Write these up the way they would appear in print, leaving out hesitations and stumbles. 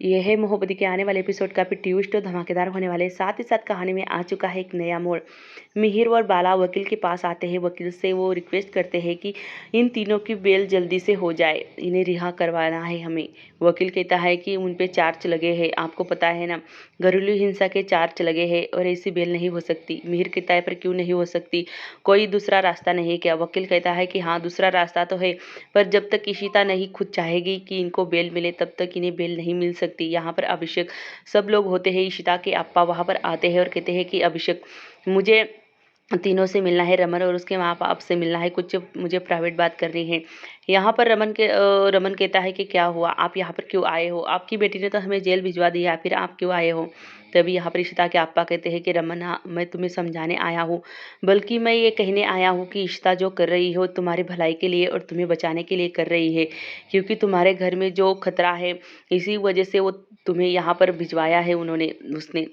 ये है मोहब्बती के आने वाले एपिसोड का भी ट्विस्ट और धमाकेदार होने वाले। साथ ही साथ कहानी में आ चुका है एक नया मोड़। मिहिर और बाला वकील के पास आते हैं। वकील से वो रिक्वेस्ट करते हैं कि इन तीनों की बेल जल्दी से हो जाए, इन्हें रिहा करवाना है हमें। वकील कहता है कि उन पे चार्ज लगे हैं, आपको पता है ना, घरेलू हिंसा के चार्ज लगे हैं और ऐसी बेल नहीं हो सकती। मिहिर कहता है पर क्यों नहीं हो सकती, कोई दूसरा रास्ता नहीं क्या? वकील कहता है कि हाँ, दूसरा रास्ता तो है, पर जब तक इशिता नहीं खुद चाहेगी कि इनको बेल मिले तब तक इन्हें बेल नहीं मिल सकती। यहाँ पर अभिषेक, सब लोग होते हैं, इशिता के अप्पा वहाँ पर आते हैं और कहते हैं कि अभिषेक, मुझे तीनों से मिलना है, रमन और उसके माँ बाप से मिलना है, कुछ मुझे प्राइवेट बात करनी है। यहाँ पर रमन कहता है कि क्या हुआ, आप यहाँ पर क्यों आए हो? आपकी बेटी ने तो हमें जेल भिजवा दिया, फिर आप क्यों आए हो? तभी यहाँ पर इशिता के अप्पा कहते हैं कि रमन, हाँ, मैं तुम्हें समझाने आया हूँ, बल्कि मैं ये कहने आया हूँ कि इशिता जो कर रही हो तुम्हारी भलाई के लिए और तुम्हें बचाने के लिए कर रही है, क्योंकि तुम्हारे घर में जो खतरा है इसी वजह से वो तुम्हें यहाँ पर भिजवाया है उसने।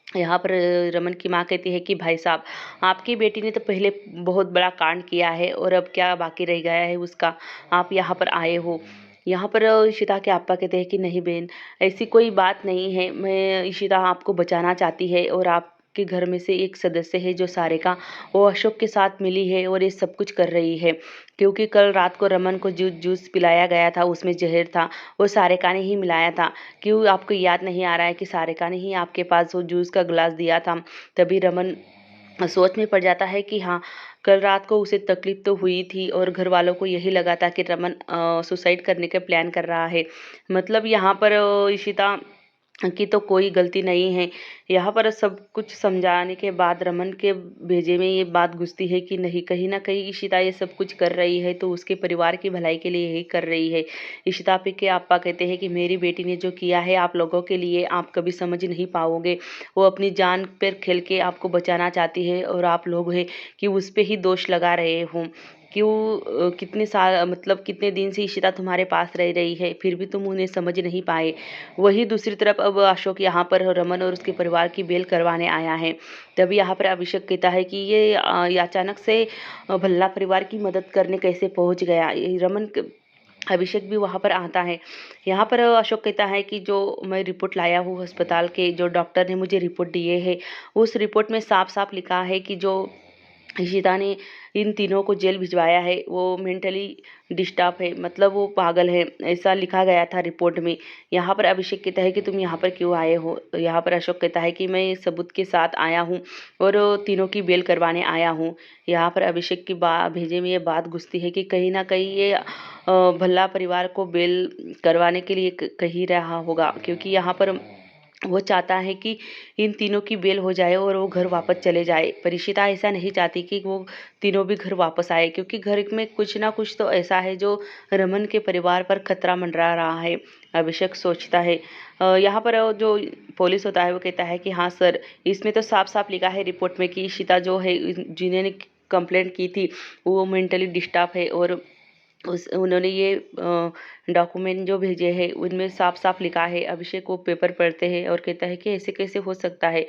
यहाँ पर रमन की माँ कहती है कि भाई साहब, आपकी बेटी ने तो पहले बहुत बड़ा कांड किया है और अब क्या बाकी रह गया है उसका, आप यहाँ पर आए हो। यहाँ पर इशिता के अप्पा कहते हैं कि नहीं बहन, ऐसी कोई बात नहीं है, मैं इशिता आपको बचाना चाहती है और आपके घर में से एक सदस्य है जो सारिका, वो अशोक के साथ मिली है और ये सब कुछ कर रही है, क्योंकि कल रात को रमन को जूस पिलाया गया था, उसमें जहर था, वो सारिका ने ही मिलाया था। क्यों आपको याद नहीं आ रहा है कि सारिका ने ही आपके पास वो जूस का गिलास दिया था? तभी रमन सोच में पड़ जाता है कि हाँ, कल रात को उसे तकलीफ तो हुई थी और घर वालों को यही लगा था कि रमन सुसाइड करने का प्लान कर रहा है। मतलब यहाँ पर इशिता की तो कोई गलती नहीं है। यहाँ पर सब कुछ समझाने के बाद रमन के भेजे में ये बात घुसती है कि नहीं, कहीं ना कहीं इशिता ये सब कुछ कर रही है तो उसके परिवार की भलाई के लिए ही कर रही है। इशिता पे के अप्पा कहते हैं कि मेरी बेटी ने जो किया है आप लोगों के लिए आप कभी समझ नहीं पाओगे। वो अपनी जान पर खेल के आपको बचाना चाहती है और आप लोग हैं कि उस पर ही दोष लगा रहे हो। क्यों कितने साल, मतलब कितने दिन से इशिता तुम्हारे पास रह रही है, फिर भी तुम उन्हें समझ नहीं पाए। वही दूसरी तरफ अब अशोक यहाँ पर रमन और उसके परिवार की बेल करवाने आया है। तभी यहाँ पर अभिषेक कहता है कि ये अचानक से भल्ला परिवार की मदद करने कैसे पहुँच गया। अभिषेक भी वहाँ पर आता है। यहाँ पर अशोक कहता है कि जो मैं रिपोर्ट लाया हूँ अस्पताल के, जो डॉक्टर ने मुझे रिपोर्ट दिए है, उस रिपोर्ट में साफ साफ लिखा है कि जो इशिता ने इन तीनों को जेल भिजवाया है वो मेंटली डिस्टर्ब है, मतलब वो पागल है, ऐसा लिखा गया था रिपोर्ट में। यहाँ पर अभिषेक कहता है कि तुम यहाँ पर क्यों आए हो? यहाँ पर अशोक कहता है कि मैं सबूत के साथ आया हूँ और तीनों की बेल करवाने आया हूँ। यहाँ पर अभिषेक की भेजे में ये बात घुसती है कि कहीं ना कहीं ये भल्ला परिवार को बेल करवाने के लिए कही रहा होगा, क्योंकि यहाँ पर वो चाहता है कि इन तीनों की बेल हो जाए और वो घर वापस चले जाए। पर इशिता ऐसा नहीं चाहती कि वो तीनों भी घर वापस आए, क्योंकि घर में कुछ ना कुछ तो ऐसा है जो रमन के परिवार पर खतरा मंडरा रहा है। अभिषेक सोचता है। यहाँ पर जो पुलिस होता है वो कहता है कि हाँ सर, इसमें तो साफ साफ लिखा है रिपोर्ट में कि इशिता जो है, जिन्होंने कंप्लेंट की थी, वो मेंटली डिस्टर्ब है और उन्होंने ये डॉक्यूमेंट जो भेजे हैं उनमें साफ साफ लिखा है। अभिषेक वो पेपर पढ़ते हैं और कहता है कि ऐसे कैसे हो सकता है।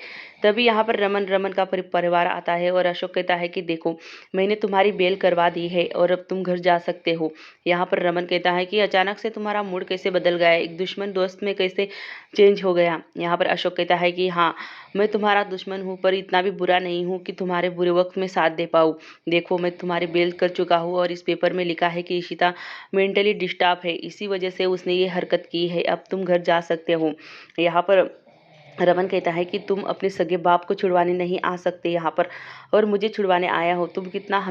तभी यहाँ पर रमन का परिवार आता है और अशोक कहता है कि देखो, मैंने तुम्हारी बेल करवा दी है और अब तुम घर जा सकते हो। यहाँ पर रमन कहता है कि अचानक से तुम्हारा मूड कैसे बदल गया, एक दुश्मन दोस्त में कैसे चेंज हो गया। यहाँ पर अशोक कहता है कि हाँ, मैं तुम्हारा दुश्मन हूँ पर इतना भी बुरा नहीं हूँ कि तुम्हारे बुरे वक्त में साथ दे पाऊँ। देखो, मैं तुम्हारी बेल कर चुका हूँ और इस पेपर में लिखा है कि इशिता मेंटली डिस्टर्ब है, इसी वजह से उसने ये हरकत की है, अब तुम घर जा सकते हो। यहाँ पर रमन कहता है कि तुम अपने सगे बाप को छुड़वाने नहीं आ सकते यहाँ पर, और मुझे छुड़वाने आया हो। तुम कितना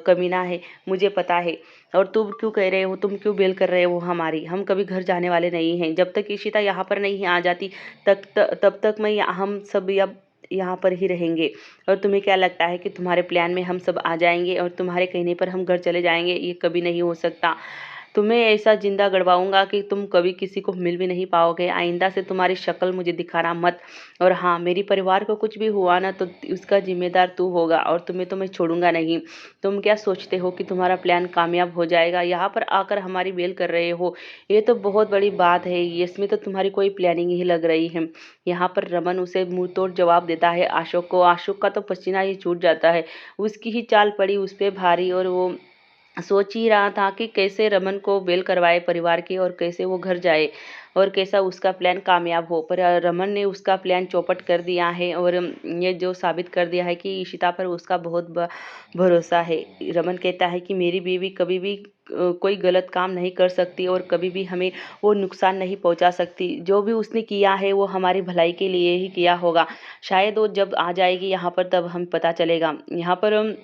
कमीना है मुझे पता है, और तुम क्यों कह रहे हो, तुम क्यों बेल कर रहे हो हमारी? हम कभी घर जाने वाले नहीं हैं। जब तक इशिता यहाँ पर नहीं आ जाती तब तक हम सब यहाँ पर ही रहेंगे। और तुम्हें क्या लगता है कि तुम्हारे प्लान में हम सब आ जाएंगे और तुम्हारे कहने पर हम घर चले जाएंगे? ये कभी नहीं हो सकता। तुम्हें ऐसा जिंदा गड़वाऊंगा कि तुम कभी किसी को मिल भी नहीं पाओगे। आइंदा से तुम्हारी शक्ल मुझे दिखाना मत। और हाँ, मेरी परिवार को कुछ भी हुआ ना तो उसका जिम्मेदार तू होगा, और तुम्हें तो मैं छोड़ूंगा नहीं। तुम क्या सोचते हो कि तुम्हारा प्लान कामयाब हो जाएगा? यहाँ पर आकर हमारी बेल कर रहे हो, ये तो बहुत बड़ी बात है, इसमें तो तुम्हारी कोई प्लानिंग ही लग रही है। यहाँ पर रमन उसे मुंह तोड़ जवाब देता है अशोक को। अशोक का तो पसीना ही छूट जाता है, उसकी ही चाल पड़ी उस पर भारी, और वो सोच ही रहा था कि कैसे रमन को बेल करवाए परिवार की और कैसे वो घर जाए और कैसा उसका प्लान कामयाब हो। पर रमन ने उसका प्लान चौपट कर दिया है और ये जो साबित कर दिया है कि इशिता पर उसका बहुत भरोसा है। रमन कहता है कि मेरी बीवी कभी भी कोई गलत काम नहीं कर सकती और कभी भी हमें वो नुकसान नहीं पहुंचा सकती। जो भी उसने किया है वो हमारी भलाई के लिए ही किया होगा। शायद वो जब आ जाएगी यहाँ पर तब हम पता चलेगा। यहाँ पर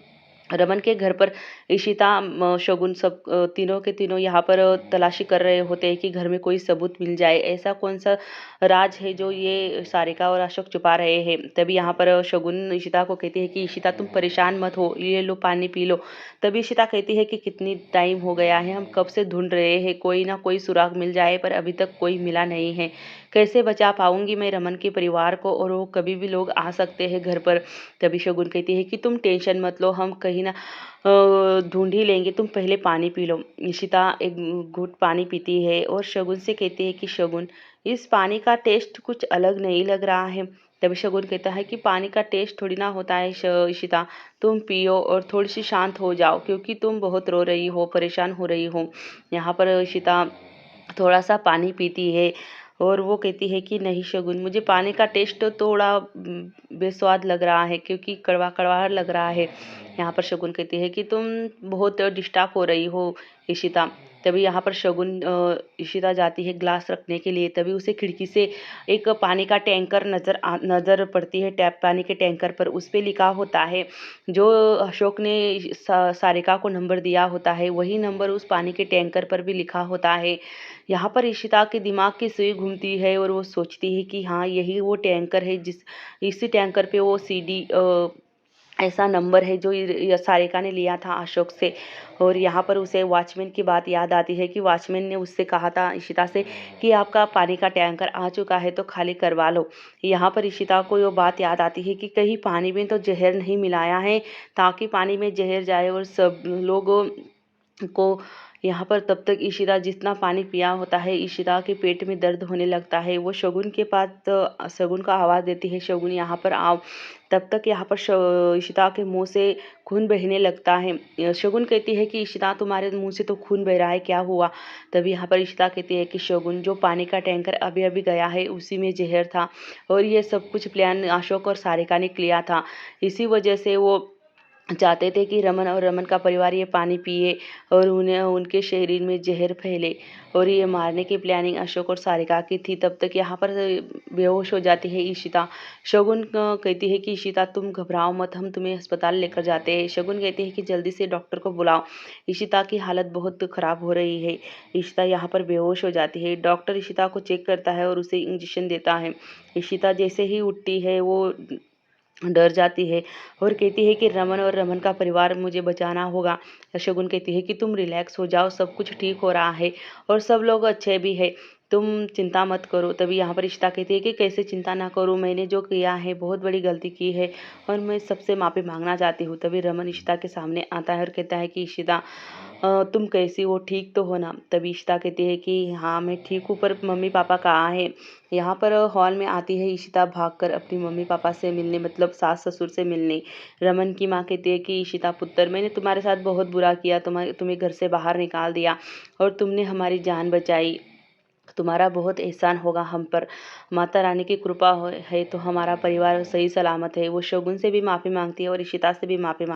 रमन के घर पर इशिता शगुन सब तीनों के तीनों यहाँ पर तलाशी कर रहे होते हैं कि घर में कोई सबूत मिल जाए। ऐसा कौन सा राज है जो ये सारिका और अशोक छुपा रहे हैं। तभी यहाँ पर शगुन इशिता को कहती है कि इशिता तुम परेशान मत हो, ये लो पानी पी लो। तभी इशिता कहती है कि कितनी टाइम हो गया है, हम कब से ढूंढ रहे हैं, कोई ना कोई सुराग मिल जाए, पर अभी तक कोई मिला नहीं है। कैसे बचा पाऊंगी मैं रमन के परिवार को, और वो कभी भी लोग आ सकते हैं घर पर। तभी शगुन कहती है कि तुम टेंशन मत लो, हम कहीं ना ढूंढ ही लेंगे, तुम पहले पानी पी लो। इशिता एक घूंट पानी पीती है और शगुन से कहती है कि शगुन, इस पानी का टेस्ट कुछ अलग नहीं लग रहा है। तभी शगुन कहता है कि पानी का टेस्ट थोड़ी ना होता है इशिता, तुम पियो और थोड़ी सी शांत हो जाओ, क्योंकि तुम बहुत रो रही हो, परेशान हो रही हो। यहाँ पर इशिता थोड़ा सा पानी पीती है और वो कहती है कि नहीं शगुन, मुझे पानी का टेस्ट तो थोड़ा बेस्वाद लग रहा है, क्योंकि कड़वा कड़वा लग रहा है। यहाँ पर शगुन कहती है कि तुम बहुत डिस्टर्ब हो रही हो इशिता। तभी यहाँ पर शगुन इशिता जाती है ग्लास रखने के लिए। तभी उसे खिड़की से एक पानी का टैंकर नज़र पड़ती है। टैप पानी के टैंकर पर उस पे लिखा होता है, जो अशोक ने सारिका को नंबर दिया होता है, वही नंबर उस पानी के टैंकर पर भी लिखा होता है। यहाँ पर इशिता के दिमाग की सुई घूमती है और वो सोचती है कि हाँ, यही वो टैंकर है, इसी टैंकर पे वो सीडी ऐसा नंबर है जो सारिका ने लिया था अशोक से। और यहाँ पर उसे वॉचमैन की बात याद आती है कि वॉचमैन ने उससे कहा था इशिता से कि आपका पानी का टैंकर आ चुका है तो खाली करवा लो। यहाँ पर इशिता को ये बात याद आती है कि कहीं पानी में तो जहर नहीं मिलाया है, ताकि पानी में जहर जाए और सब लोगों को। यहाँ पर तब तक इशिता जितना पानी पिया होता है, इशिता के पेट में दर्द होने लगता है। वो शगुन के पास शगुन को आवाज़ देती है, शगुन यहाँ पर आओ। तब तक यहाँ पर इशिता के मुंह से खून बहने लगता है। शगुन कहती है कि इशिता तुम्हारे मुंह से तो खून बह रहा है, क्या हुआ। तभी यहाँ पर इशिता कहती है कि शगुन, जो पानी का टैंकर अभी अभी गया है उसी में जहर था, और ये सब कुछ प्लान अशोक और सारिका ने किया था। इसी वजह से वो चाहते थे कि रमन और रमन का परिवार ये पानी पिए और उन्हें उनके शरीर में जहर फैले, और ये मारने की प्लानिंग अशोक और सारिका की थी। तब तक यहाँ पर बेहोश हो जाती है इशिता। शगुन कहती है कि इशिता तुम घबराओ मत, हम तुम्हें अस्पताल लेकर जाते हैं। शगुन कहती है कि जल्दी से डॉक्टर को बुलाओ, इशिता की हालत बहुत ख़राब हो रही है। इशिता यहाँ पर बेहोश हो जाती है। डॉक्टर इशिता को चेक करता है और उसे इंजेक्शन देता है। इशिता जैसे ही उठती है वो डर जाती है और कहती है कि रमन और रमन का परिवार मुझे बचाना होगा। शगुन कहती है कि तुम रिलैक्स हो जाओ, सब कुछ ठीक हो रहा है और सब लोग अच्छे भी है, तुम चिंता मत करो। तभी यहाँ पर इशिता कहती है कि कैसे चिंता ना करूँ, मैंने जो किया है बहुत बड़ी गलती की है और मैं सबसे माफ़ी मांगना चाहती हूँ। तभी रमन इशिता के सामने आता है और कहता है कि इशिता तुम कैसी हो, ठीक तो हो ना। तभी इशिता कहती है कि हाँ मैं ठीक हूँ, पर मम्मी पापा कहाँ हैं। यहाँ पर हॉल में आती है इशिता भागकर अपनी मम्मी पापा से मिलने, मतलब सास ससुर से मिलने। रमन की माँ कहती है कि इशिता पुत्र, मैंने तुम्हारे साथ बहुत बुरा किया, तुम्हें घर से बाहर निकाल दिया और तुमने हमारी जान बचाई, तुम्हारा बहुत एहसान होगा हम पर। माता रानी की कृपा है तो हमारा परिवार सही सलामत है। वो शगुन से भी माफ़ी मांगती है और इशिता से भी माफ़ी